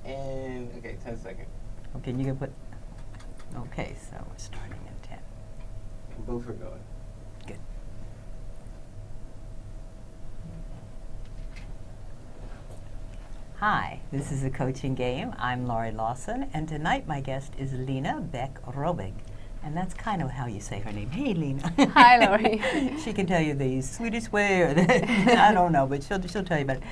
And, okay, 10 seconds. Okay, you can put, okay, so we're starting in 10. Both are going. Good. Hi, this is The Coaching Game. I'm Laurie Lawson, and tonight my guest is Lena Beck Roervig. And that's kind of how you say her name. Hey, Lena. Hi, Laurie. She can tell you the Swedish way, or I don't know, but she'll tell you about it.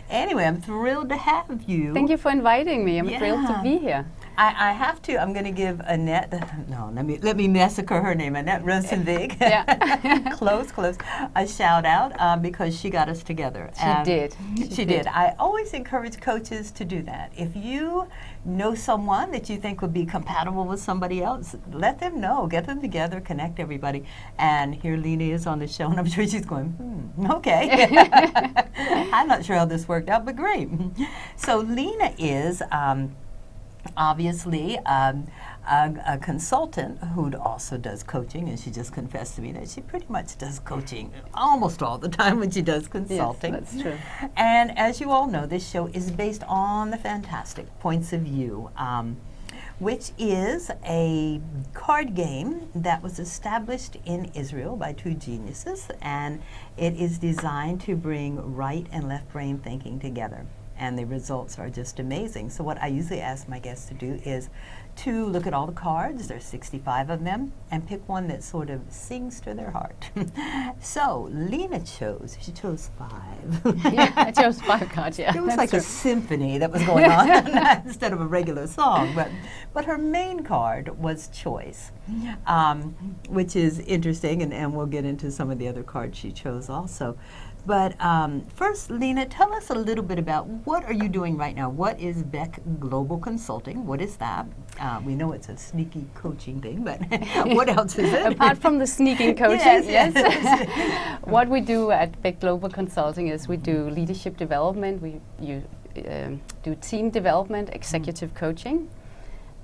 Anyway, I'm thrilled to have you. Thank you for inviting me. I'm thrilled to be here. I have to. I'm going to give Annette. No, let me massacre her name. Annette Roervig. Yeah. close. A shout out because she got us together. She did. She did. I always encourage coaches to do that. If you know someone that you think would be compatible with somebody else, let them know. Get them together. Connect everybody. And here Lena is on the show, and I'm sure she's going, okay. I'm not sure how this worked out, but great. So Lena is. Obviously, a consultant who also does coaching, and she just confessed to me that she pretty much does coaching almost all the time when she does consulting. Yes, that's true. And as you all know, this show is based on the fantastic Points of View, which is a card game that was established in Israel by two geniuses, and it is designed to bring right and left brain thinking together. And the results are just amazing. So what I usually ask my guests to do is to look at all the cards, there's 65 of them, and pick one that sort of sings to their heart. So Lena chose 5. Yeah, I chose 5 cards, yeah. It was like a symphony that was going on instead of a regular song. But her main card was choice, which is interesting, and we'll get into some of the other cards she chose also. But first, Lena, tell us a little bit about what are you doing right now? What is Beck Global Consulting? What is that? We know it's a sneaky coaching thing, but what else is it? Apart from the sneaking coaching, yes. What we do at Beck Global Consulting is we do leadership development, we do team development, executive coaching,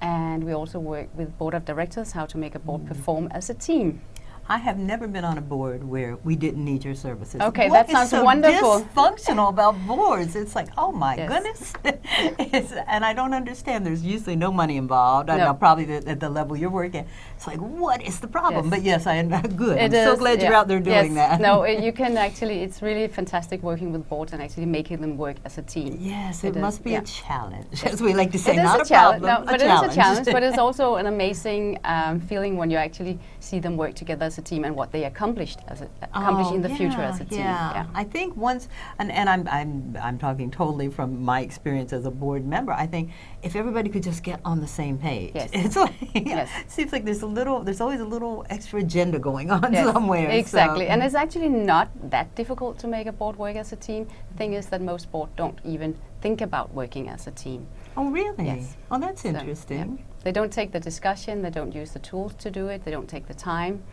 and we also work with board of directors, how to make a board perform as a team. I have never been on a board where we didn't need your services. Okay, what that sounds so wonderful. Dysfunctional about boards? It's like, oh my Yes. goodness. And I don't understand. There's usually no money involved. I know probably at the level you're working. It's like, what is the problem? Yes. But yes, I am good. It I'm so is, glad you're out there doing that. No, you can actually, it's really fantastic working with boards and actually making them work as a team. Yes, it must be a challenge, as we like to say. It is Not a a challenge, problem, but it is a challenge, but it's also an amazing feeling when you actually see them work together as a team and what they accomplish in the future as a team. Yeah. I think once, and I'm talking totally from my experience as a board member. I think if everybody could just get on the same page, it's like it seems like there's always a little extra agenda going on somewhere. Exactly, and it's actually not that difficult to make a board work as a team. The thing is that most boards don't even think about working as a team. Oh, really? Yes. Oh, that's interesting. Yeah. They don't take the discussion. They don't use the tools to do it. They don't take the time.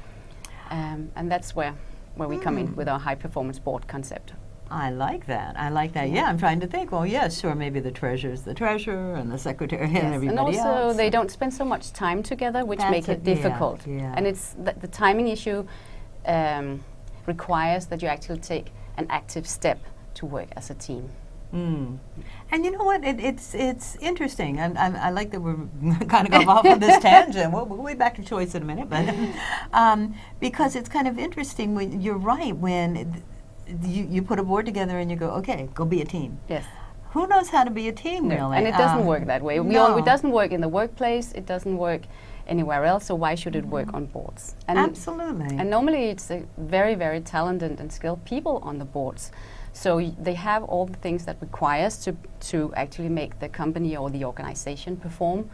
And that's where we come in with our high performance board concept. I like that. Yeah, I'm trying to think. Well, yeah, sure, maybe the treasurer's the treasurer and the secretary and everybody else. And also they don't spend so much time together, which makes it difficult. Yeah. And it's the timing issue requires that you actually take an active step to work as a team. And you know what? It's interesting, and I like that we're kind of going off on this tangent. We'll be back to choice in a minute, but because it's kind of interesting when you're right when you put a board together and you go, okay, go be a team. Yes. Who knows how to be a team, really? And it doesn't work that way. No. It doesn't work in the workplace. It doesn't work anywhere else. So why should it work on boards? And absolutely. And normally it's a very, very talented and skilled people on the boards. So they have all the things that requires to actually make the company or the organization perform.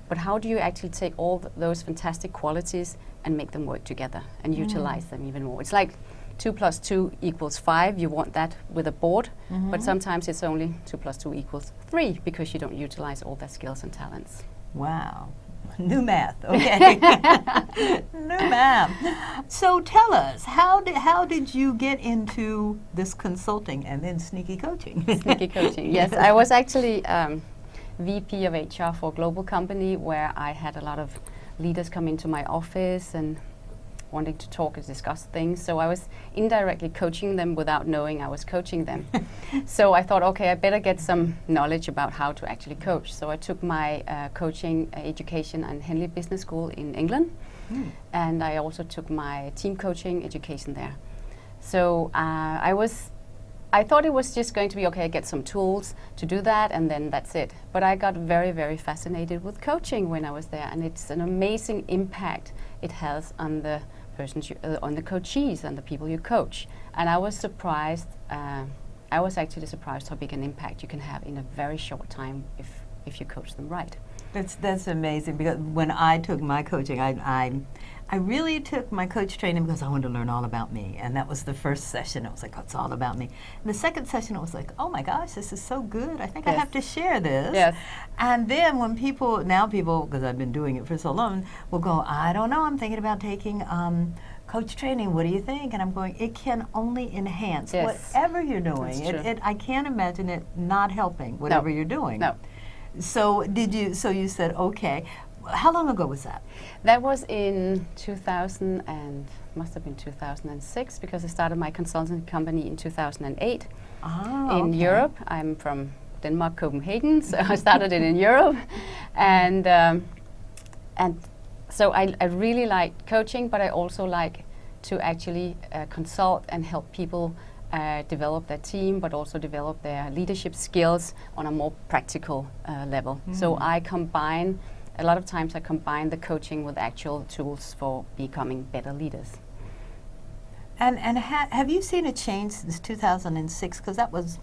But how do you actually take all those fantastic qualities and make them work together and utilize them even more? It's like 2 + 2 = 5. You want that with a board, but sometimes it's only 2 + 2 = 3 because you don't utilize all their skills and talents. Wow. New math, okay. New math. So tell us, how did you get into this consulting and then sneaky coaching? Sneaky coaching, yes. I was actually VP of HR for a global company where I had a lot of leaders come into my office and wanting to talk and discuss things. So I was indirectly coaching them without knowing I was coaching them. So I thought, okay, I better get some knowledge about how to actually coach. So I took my coaching education at Henley Business School in England. And I also took my team coaching education there. So I thought it was just going to be, okay, I get some tools to do that and then that's it. But I got very, very fascinated with coaching when I was there, and it's an amazing impact it has on the persons, on the coachees and the people you coach. And I was surprised, I was actually surprised how big an impact you can have in a very short time if you coach them right. That's amazing, because when I took my coaching, I really took my coach training because I wanted to learn all about me, and that was the first session. It was like, oh, it's all about me. And the second session, it was like, oh my gosh, this is so good. I think I have to share this. Yes. And then when people, because I've been doing it for so long, will go, I don't know, I'm thinking about taking coach training. What do you think? And I'm going, it can only enhance whatever you're doing. I can't imagine it not helping whatever you're doing. No. So you said, okay. How long ago was that? That was in 2000 and must have been 2006, because I started my consulting company in 2008 in Europe. I'm from Denmark, Copenhagen, so I started it in Europe, and so I really like coaching, but I also like to actually consult and help people develop their team, but also develop their leadership skills on a more practical level. So a lot of times I combine the coaching with actual tools for becoming better leaders. And have you seen a change since 2006, because that was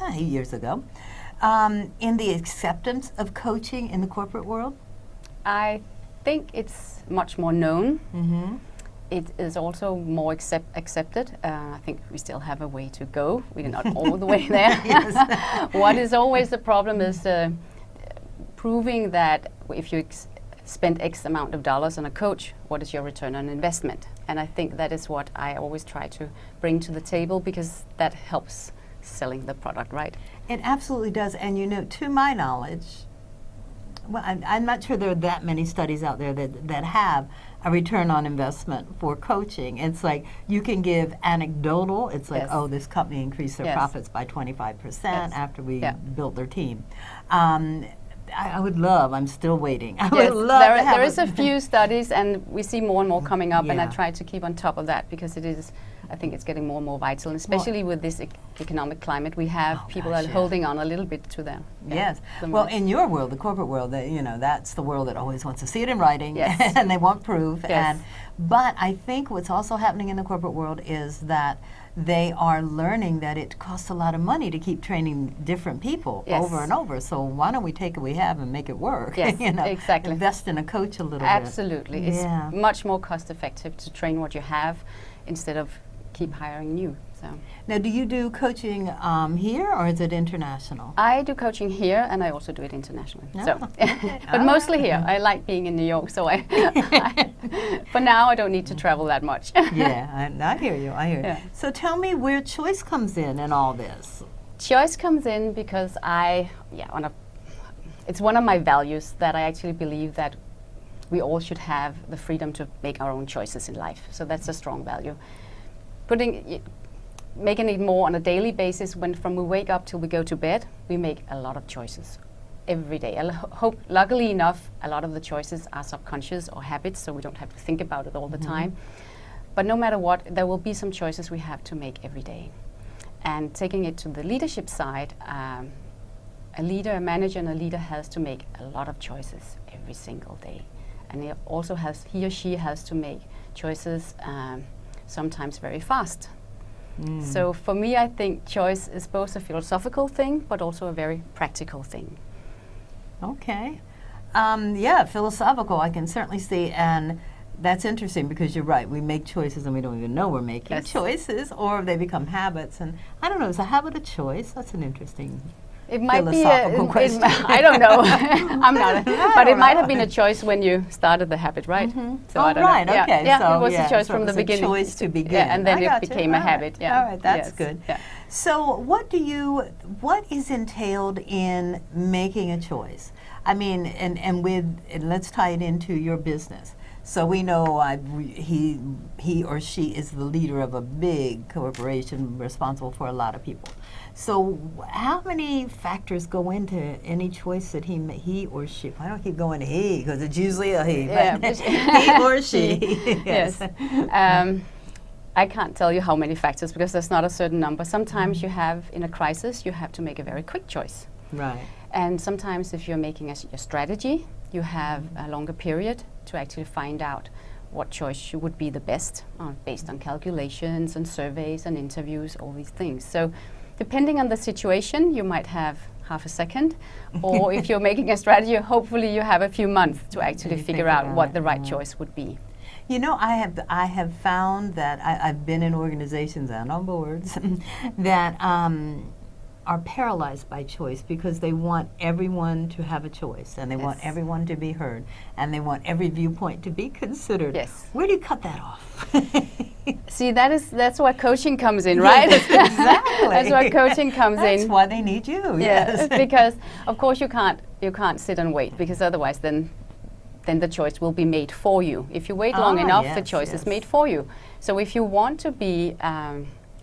8 years ago, in the acceptance of coaching in the corporate world? I think it's much more known. It is also more accepted. I think we still have a way to go. We're not all the way there. What is always the problem is proving that if you spend X amount of dollars on a coach, what is your return on investment? And I think that is what I always try to bring to the table, because that helps selling the product, right? It absolutely does. And to my knowledge, well, I'm not sure there are that many studies out there that have a return on investment for coaching. It's like you can give anecdotal. It's like, oh, this company increased their profits by 25% after we built their team. I would love, I'm still waiting. I would love to have there is a few studies, and we see more and more coming up, and I try to keep on top of that, because I think it's getting more and more vital, and especially with this economic climate we have, people are holding on a little bit to them. Well, in your world, the corporate world, that's the world that always wants to see it in writing, and they want proof. But I think what's also happening in the corporate world is that they are learning that it costs a lot of money to keep training different people over and over. So why don't we take what we have and make it work? Exactly. Invest in a coach a little bit. Absolutely. It's much more cost effective to train what you have instead of keep hiring new. So now, do you do coaching here, or is it international? I do coaching here, and I also do it internationally. But mostly here. I like being in New York, so for now I don't need to travel that much. I hear you. So tell me where choice comes in all this. Choice comes in because it's one of my values, that I actually believe that we all should have the freedom to make our own choices in life. So that's a strong value. Making it more on a daily basis, from we wake up till we go to bed, we make a lot of choices every day. Luckily enough, a lot of the choices are subconscious or habits, so we don't have to think about it all the time. But no matter what, there will be some choices we have to make every day. And taking it to the leadership side, a manager and a leader has to make a lot of choices every single day. And he or she has to make choices sometimes very fast. So for me, I think choice is both a philosophical thing, but also a very practical thing. Okay. Philosophical, I can certainly see, and that's interesting, because you're right. We make choices and we don't even know we're making choices, or they become habits. And I don't know, is a habit a choice? That's an interesting It might be question. I don't know. I'm not. But it might have been a choice when you started the habit, right? So I don't know. Okay. Yeah, it was a choice from the beginning. A choice to begin. And then it became a habit. All right, that's good. Yeah. So what is entailed in making a choice? I mean, and let's tie it into your business. So we know he or she is the leader of a big corporation responsible for a lot of people. So how many factors go into any choice that he or she? I don't keep going to he because it's usually a he, Yeah, but he or she. Yes. I can't tell you how many factors because there's not a certain number. Sometimes you have, in a crisis, you have to make a very quick choice. Right. And sometimes if you're making a strategy, you have a longer period to actually find out what choice would be the best based on calculations and surveys and interviews, all these things. So depending on the situation, you might have half a second, or if you're making a strategy, hopefully you have a few months to actually figure out what the right choice would be. You know, I have found that I've been in organizations and on boards that are paralyzed by choice because they want everyone to have a choice and they want everyone to be heard and they want every viewpoint to be considered. Yes. Where do you cut that off? See, that's where coaching comes in, right? Yes, exactly. That's where coaching comes in. That's why they need you. Yes. Because of course you can't sit and wait because otherwise then the choice will be made for you. If you wait long enough, the choice is made for you. So if you want to be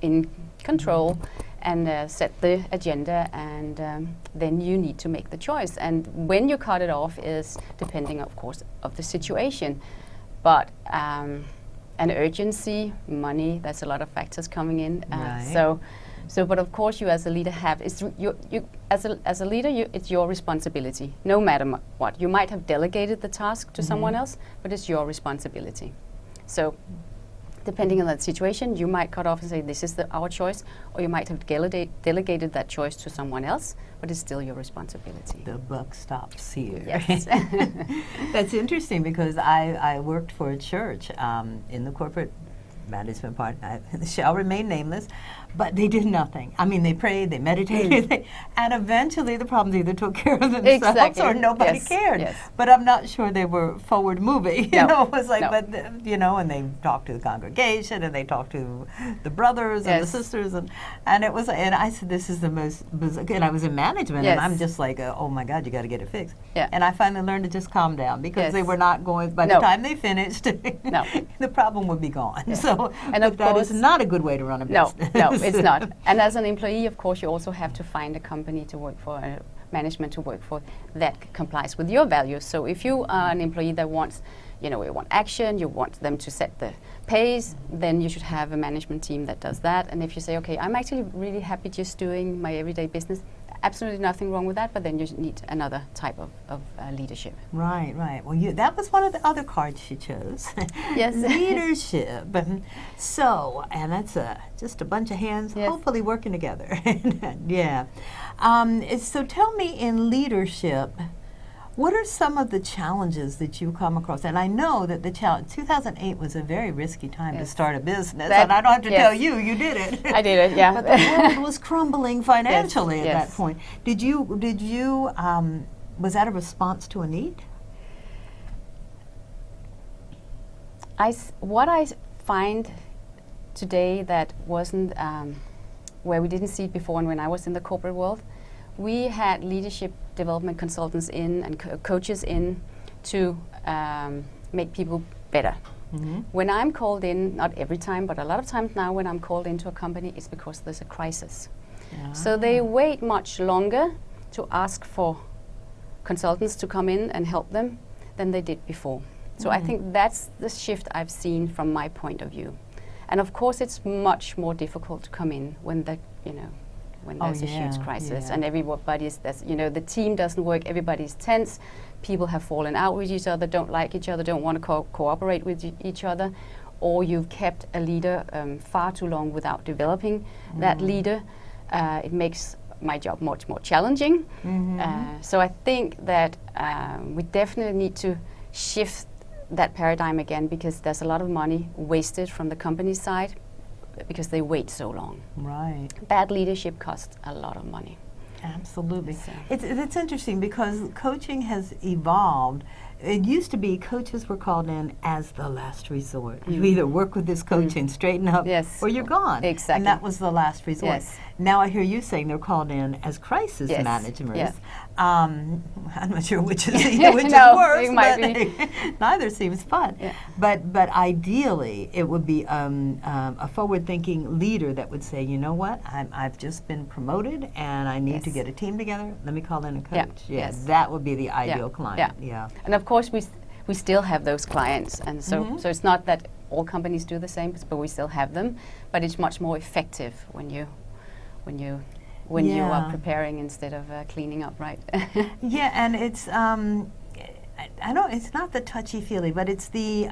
in control and set the agenda, and then you need to make the choice. And when you cut it off is depending, of course, of the situation. But an urgency, money, there's a lot of factors coming in. Right. So, but of course, you as a leader as a leader, it's your responsibility, no matter what. You might have delegated the task to someone else, but it's your responsibility. So, depending on that situation, you might cut off and say, this is our choice, or you might have delegated that choice to someone else, but it's still your responsibility. The buck stops here. Yes. That's interesting because I worked for a church in the corporate management part. Shall remain nameless, but they did nothing. I mean, they prayed, they meditated, and eventually the problems either took care of themselves or nobody cared. Yes. But I'm not sure they were forward moving. You know, it was like, and they talked to the congregation and they talked to the brothers and the sisters, and it was, and I said, this is the most, and I was in management, and I'm just like, oh my God, you got to get it fixed. Yeah. And I finally learned to just calm down because they were not going. By the time they finished, the problem would be gone. Yeah. So, and of that is not a good way to run a business. No, it's not. And as an employee, of course, you also have to find a company to work for, management to work for that complies with your values. So if you are an employee that wants, you want action, you want them to set the pace, then you should have a management team that does that. And if you say, okay, I'm actually really happy just doing my everyday business, absolutely nothing wrong with that, but then you need another type of leadership. Right. Well, that was one of the other cards she chose. Yes. Leadership. So, and that's just a bunch of hands hopefully working together. Yeah. So tell me, in leadership, what are some of the challenges that you come across? And I know that 2008 was a very risky time to start a business, and I don't have to tell you, you did it. I did it, yeah. But the world was crumbling financially at that point. Did you, was that a response to a need? What I find today that wasn't, where we didn't see it before, and when I was in the corporate world, we had leadership development consultants in and coaches in to make people better. Mm-hmm. When I'm called in, not every time, but a lot of times now when I'm called into a company, it's because there's a crisis. So they wait much longer to ask for consultants to come in and help them than they did before. So I think that's the shift I've seen from my point of view. And of course it's much more difficult to come in when when there's a huge crisis and everybody's, the team doesn't work, everybody's tense, people have fallen out with each other, don't like each other, don't want to cooperate with each other, or you've kept a leader far too long without developing that leader. It makes my job much more challenging. So I think that we definitely need to shift that paradigm again, because there's a lot of money wasted from the company side because they wait so long. Right. Bad leadership costs a lot of money. Absolutely. So. It's interesting because coaching has evolved. it used to be coaches were called in as the last resort. You either work with this coach and straighten up, Yes. or you're gone. Exactly. And that was the last resort. Yes. Now I hear you saying they're called in as crisis Yes. managers. Yeah. I'm not sure which is which No, is worse. it might but be. neither seems fun. Yeah. But ideally, it would be a forward-thinking leader that would say, you know what, I've just been promoted and I need to Yes. get a team together. Let me call in a Yeah. coach. Yes. That would be the Yeah. ideal client. Yeah. Yeah. And of course, we still have those clients, and so it's not that all companies do the same, but we still have them. But it's much more effective when you Yeah. are preparing instead of cleaning up, right? Yeah, and it's I don't. It's not the touchy-feely, but it's the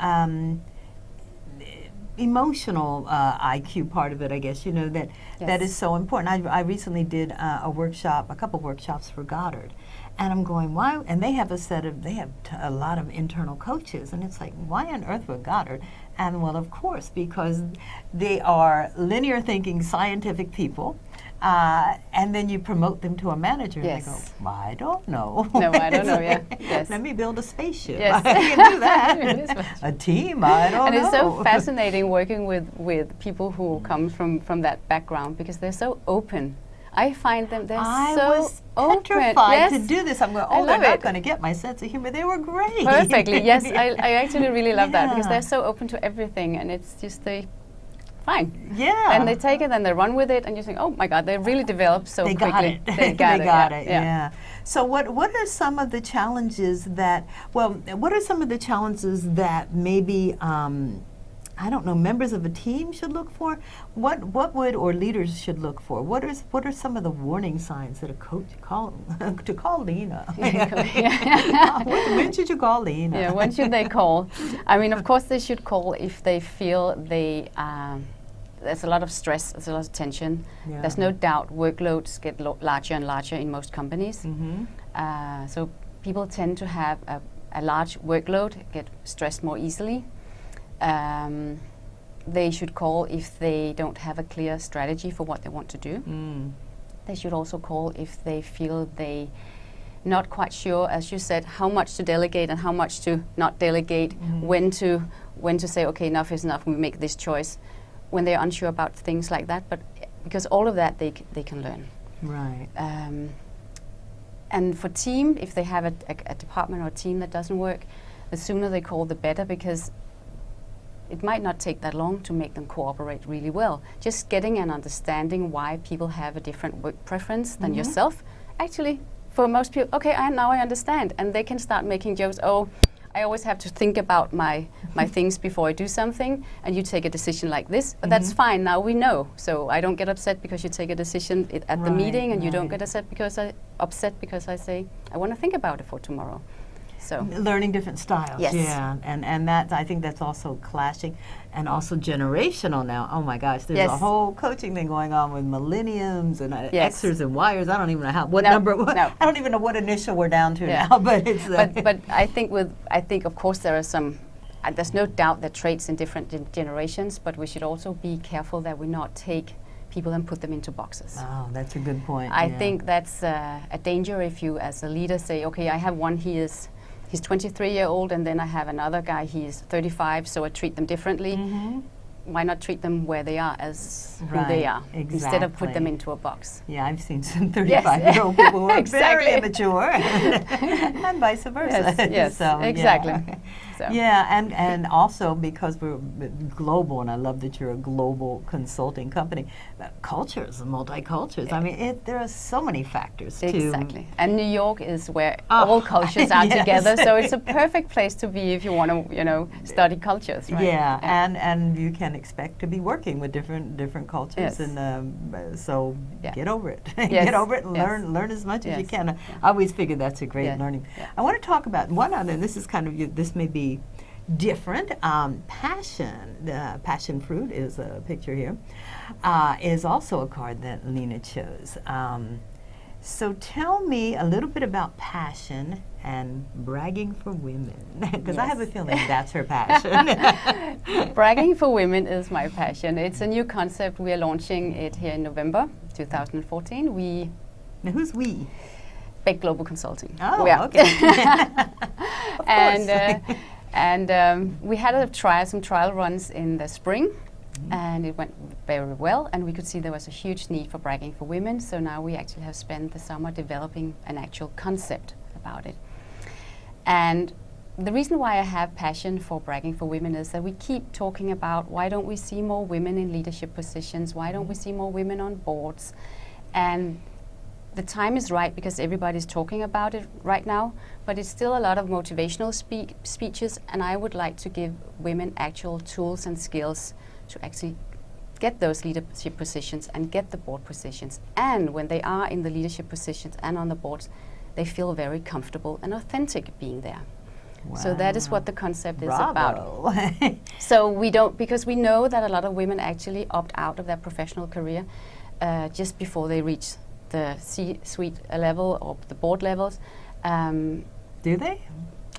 emotional IQ part of it, I guess. You know that Yes. is so important. I recently did a couple workshops for Goddard, and I'm going, why? And they have a lot of internal coaches, and it's like, why on earth would Goddard? And well, of course, because they are linear thinking, scientific people. And then you promote them to a manager, Yes. and they go, I don't know. No, I don't know, yeah. Yes. Let me build a spaceship. Yes. I can do that. It is much. A team, I don't And know. it's so fascinating working with people who come from that background, because they're so open. I find them, they're I so was open. petrified to Yes. do this. I'm going, I oh, they're love not it. going to get my sense of humor. They were great. Perfectly, yes. I actually really love that, because Yeah. they're so open to everything, and it's just fine. Yeah. And they take it and they run with it, and you think, oh my God, they really developed so they quickly. got it. They got it. got yeah, it. yeah. Yeah. So what are some of the challenges that? Well, what are some of the challenges that maybe I don't know, members of a team should look for? What would or leaders should look for? What are some of the warning signs that a coach call Lena? When should you call Lena? Yeah, when should they call? I mean, of course, they should call if they feel there's a lot of stress, there's a lot of tension. Yeah. There's no doubt workloads get larger and larger in most companies. Mm-hmm. So people tend to have a large workload, get stressed more easily. They should call if they don't have a clear strategy for what they want to do. Mm. They should also call if they feel they not quite sure, as you said, how much to delegate and how much to not delegate, when to say, okay, enough is enough, we make this choice, when they're unsure about things like that. But because all of that they can learn. Right. And for team, if they have a department or a team that doesn't work, the sooner they call, the better, because it might not take that long to make them cooperate really well. Just getting an understanding why people have a different work preference than yourself. Actually, for most people, okay, now I understand. And they can start making jokes, oh, I always have to think about my things before I do something, and you take a decision like this, but that's fine, now we know. So I don't get upset because you take a decision at the meeting, and you don't get upset because I say, I want to think about it for tomorrow. So Learning different styles. Yes. Yeah, and that, I think that's also clashing and also generational now. Oh my gosh, there's a Yes. whole coaching thing going on with millenniums and Yes. Xers and Yers. I don't even know what No, number. no. I don't even know what initial we're down to Yeah. now. But it's but I think of course there are some. There's no doubt that traits in different generations, but we should also be careful that we not take people and put them into boxes. Oh, that's a good point. I yeah. think that's a danger if you, as a leader, say, okay, I have one, he's 23-year-old, and then I have another guy, he's 35, so I treat them differently. Why not treat them where they are as who they are, instead of put them exactly. into a box? Yeah, I've seen some 35-year-old people who are Exactly. very immature, and vice versa. Yes, yes, So, exactly. Yeah. So. Yeah, and also because we're global, and I love that you're a global consulting company. Cultures, multicultures. I mean, there are so many factors too. Exactly. And New York is where all cultures are yes. together, so it's a perfect place to be if you want to, study cultures, right? Yeah, and you can expect to be working with different cultures, Yes. and so Yeah. get over it. Yes. Get over it and Yes. learn as much as you Yes. can. I always figure that's a great Yeah. learning. Yeah. I want to talk about one other. This is kind of this may be different. Passion. Passion fruit is a picture here. Is also a card that Lena chose. So tell me a little bit about passion and bragging for women, because I have a feeling that's her passion. Bragging for women is my passion. It's a new concept. We are launching it here in November 2014. Now, who's we? Beck Global Consulting. Oh, Yeah. okay. We had some trial runs in the spring, and it went very well, and we could see there was a huge need for bragging for women. So now we actually have spent the summer developing an actual concept about it. And the reason why I have passion for bragging for women is that we keep talking about why don't we see more women in leadership positions, why don't we see more women on boards, and the time is right because everybody's talking about it right now, but it's still a lot of motivational speeches, and I would like to give women actual tools and skills to actually get those leadership positions and get the board positions. And when they are in the leadership positions and on the boards, they feel very comfortable and authentic being there. Wow. So that is what the concept is about. So because we know that a lot of women actually opt out of their professional career just before they reach the C-suite level or the board levels. Do they?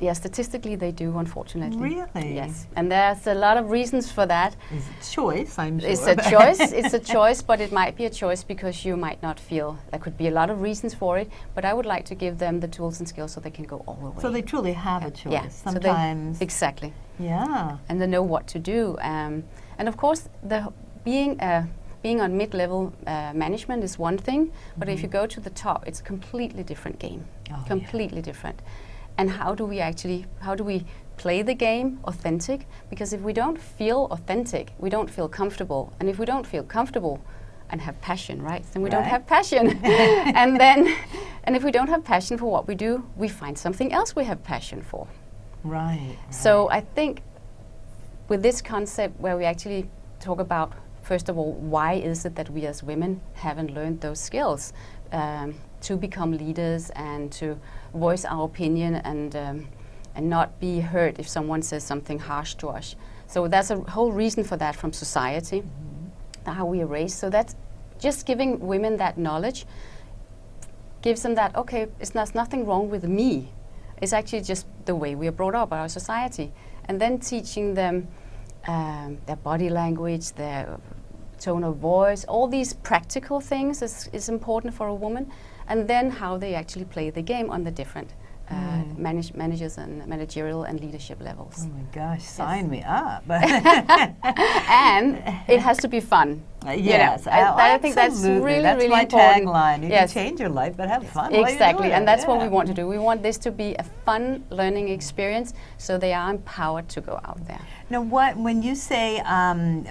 Yeah, statistically they do, unfortunately. Really? Yes. And there's a lot of reasons for that. It's a choice, I'm sure. It's a choice. It's a choice, but it might be a choice because you might not feel. There could be a lot of reasons for it, but I would like to give them the tools and skills so they can go all the way. So they truly have a choice. Yeah. Sometimes. So exactly. Yeah. And they know what to do. And of course, being on mid-level management is one thing, but if you go to the top, it's a completely different game. Oh, completely different. And how do we play the game authentic? Because if we don't feel authentic, we don't feel comfortable. And if we don't feel comfortable and have passion, right, then we don't have passion. and if we don't have passion for what we do, we find something else we have passion for. Right. So I think with this concept where we actually talk about, first of all, why is it that we as women haven't learned those skills to become leaders and to voice our opinion and not be hurt if someone says something harsh to us. So that's a whole reason for that from society, how we are raised. So that's just giving women that knowledge, gives them that, okay, there's nothing wrong with me. It's actually just the way we are brought up by our society. And then teaching them their body language, their tone of voice, all these practical things is important for a woman, and then how they actually play the game on the different managers and managerial and leadership levels. Oh my gosh, sign me up. And it has to be fun. Yes, I think that's really, that's really my important. Tagline. You can change your life, but have fun. Exactly, and that's what we want to do. We want this to be a fun learning experience, so they are empowered to go out there. Now, when you say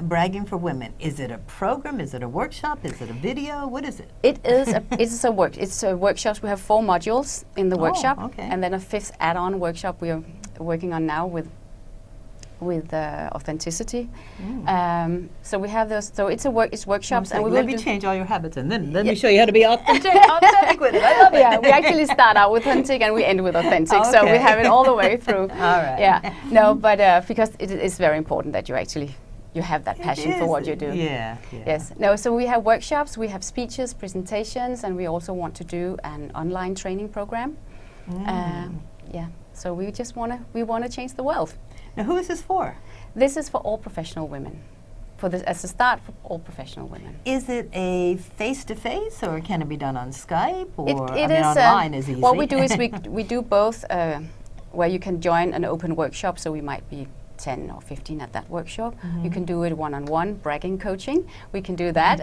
bragging for women, is it a program? Is it a workshop? Is it a video? What is it? It's a workshops. We have 4 modules in the workshop, and then a 5th add-on workshop we are working on now with authenticity. So we have those. So it's workshops, and let me change all your habits, and then let me show you how to be authentic with it. I love it. Yeah, we actually start out with authentic and we end with authentic. So we have it all the way through. All right. Yeah. No, but because it is very important that you have that passion for what you do. Yeah. Yes. No. So we have workshops, we have speeches, presentations, and we also want to do an online training program. So we just want to change the world. Now, who is this for? This is for all professional women. As a start, for all professional women. Is it a face-to-face, or can it be done on Skype? Or online is easy. What we do is we do both, where you can join an open workshop. So we might be 10 or 15 at that workshop. You can do it one-on-one, bragging coaching. We can do that.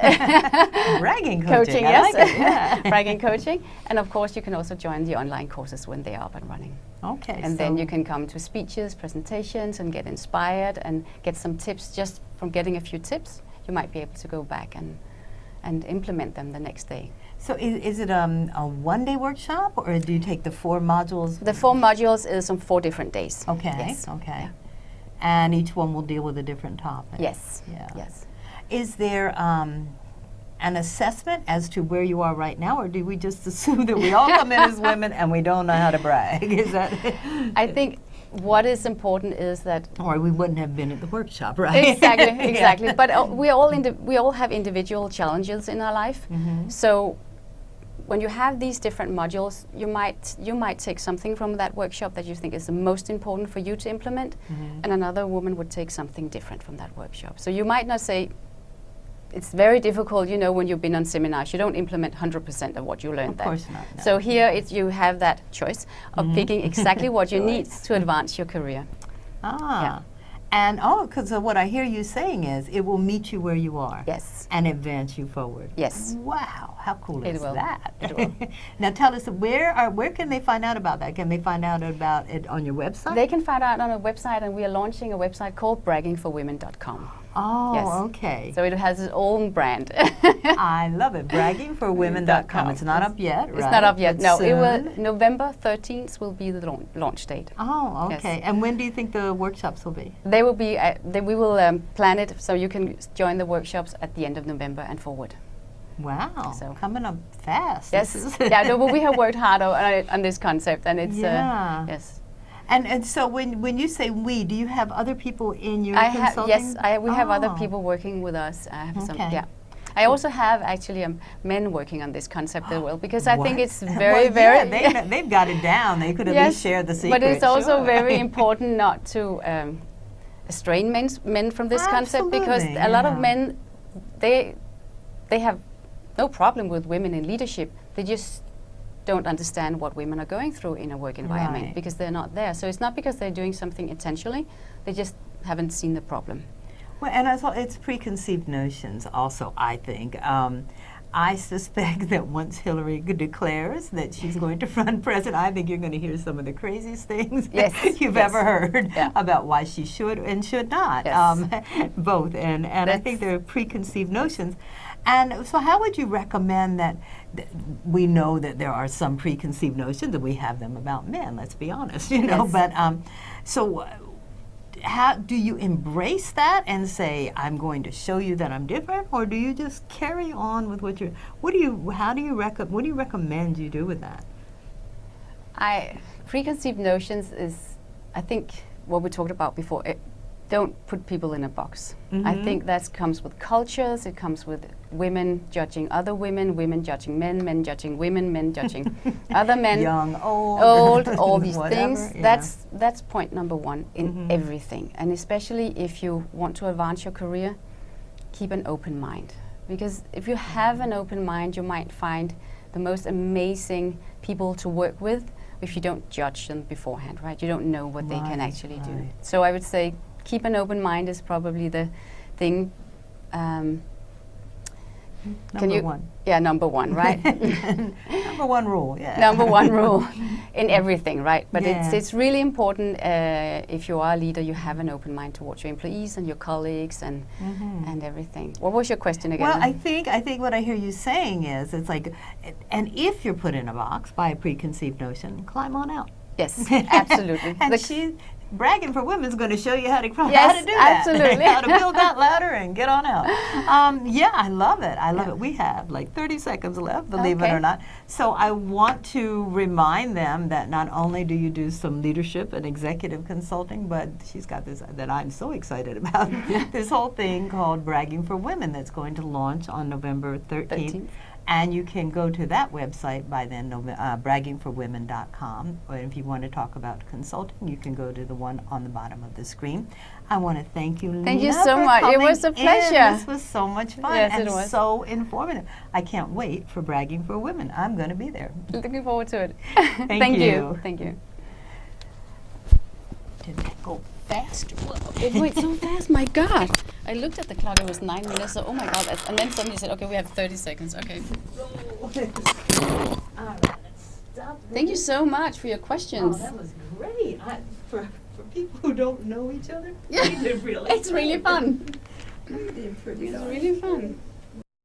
Bragging coaching, yes. I like it, yeah. Bragging coaching. And of course, you can also join the online courses when they are up and running. Okay. And then you can come to speeches, presentations, and get inspired and get some tips. Just from getting a few tips, you might be able to go back and implement them the next day. So is it a one-day workshop, or do you take the 4 modules? The 4 modules is on 4 different days. Okay. Yes. Okay. Yeah. And each one will deal with a different topic. Yes. Yeah. Yes. Is there an assessment as to where you are right now, or do we just assume that we all come in as women and we don't know how to brag? Is that? I think what is important is that, or we wouldn't have been at the workshop, right? Exactly. Yeah. But we all have individual challenges in our life. So when you have these different modules, you might take something from that workshop that you think is the most important for you to implement, and another woman would take something different from that workshop. So you might not say, it's very difficult, when you've been on seminars, you don't implement 100% of what you learned there. Of course not. No. So here you have that choice of picking exactly what you need to advance your career. Ah. And because what I hear you saying is it will meet you where you are. Yes. And advance you forward. Yes. Wow, how cool is will. that? It will. Now tell us, where can they find out about that? Can they find out about it on your website? They can find out on a website, and we are launching a website called braggingforwomen.com. Oh, Yes. okay. So it has its own brand. I love it. Braggingforwomen.com. It's not up yet, right? It's not up yet. But No, it will. soon? November 13th will be the launch date. Oh, okay. Yes. And when do you think the workshops will be? They will be. We will plan it so you can join the workshops at the end of November and forward. Wow, So- coming up fast. Yes. This is Yeah. No, but we have worked hard on this concept, and it's. Yeah. Yes. And so when you say we, do you have other people in your I have. consulting? Yes. We have other Oh. people working with us. I have some. Okay. Yeah. I also have actually men working on this concept as well, because I think What? it's very, Well, very. yeah, they've got it down. They could at least share the secret. But it's also sure. very important not to strain men from this concept, because Absolutely, a lot of yeah. men, they have no problem with women in leadership. They just don't understand what women are going through in a work environment Right. because they're not there. So it's not because they're doing something intentionally, they just haven't seen the problem. Well, and it's preconceived notions also, I think. I suspect that once Hillary declares that she's going to run president, I think you're going to hear some of the craziest things Yes, you've yes. ever heard Yeah. about why she should and should not. Yes. Both. And I That's- think there are preconceived notions. And so how would you recommend that we know that there are some preconceived notions, and we have them about men, let's be honest, Yes. But so how do you embrace that and say, I'm going to show you that I'm different, or do you just carry on with what what do you recommend you do with that? Preconceived notions is, I think, what we talked about before. Don't put people in a box. I think that comes with cultures. It comes with women judging other women, women judging men, men judging women, men judging other men. Young, old, All these whatever, things. yeah. That's point number one in everything. And especially if you want to advance your career, keep an open mind. Because if you have an open mind, you might find the most amazing people to work with if you don't judge them beforehand, right? You don't know what they can Right, actually do. right. So I would say keep an open mind is probably the thing. Number one. Yeah, number one, right? Number one rule, yeah. Number one rule in everything, right? But Yeah. it's really important if you are a leader, you have an open mind towards your employees and your colleagues and everything. What was your question again? Well, I think what I hear you saying is it's like, and if you're put in a box by a preconceived notion, climb on out. Yes, absolutely. And Bragging for Women is going to show you how to do Yes, that. absolutely. How to build that ladder and get on out. Yeah, I love it. I love it. We have like 30 seconds left, believe it Okay. or not. So I want to remind them that not only do you do some leadership and executive consulting, but she's got this that I'm so excited about, this whole thing called Bragging for Women that's going to launch on November 13th. And you can go to that website by then, braggingforwomen.com. Or if you want to talk about consulting, you can go to the one on the bottom of the screen. I want to thank you, Lena. Thank you so for much. It coming was a in. pleasure. This was so much fun Yes, and it was. so informative. I can't wait for Bragging for Women. I'm going to be there. Looking forward to it. Thank you. Thank you. Did that go faster? It went so fast, my God. I looked at the clock, it was 9 minutes, so oh my God. And then somebody said, okay, we have 30 seconds. Okay. All right, let's stop. Thank you so much for your Oh, questions. that was great. For people who don't know each other, Yeah. we did really It's really fun. We did pretty It's darn really fun.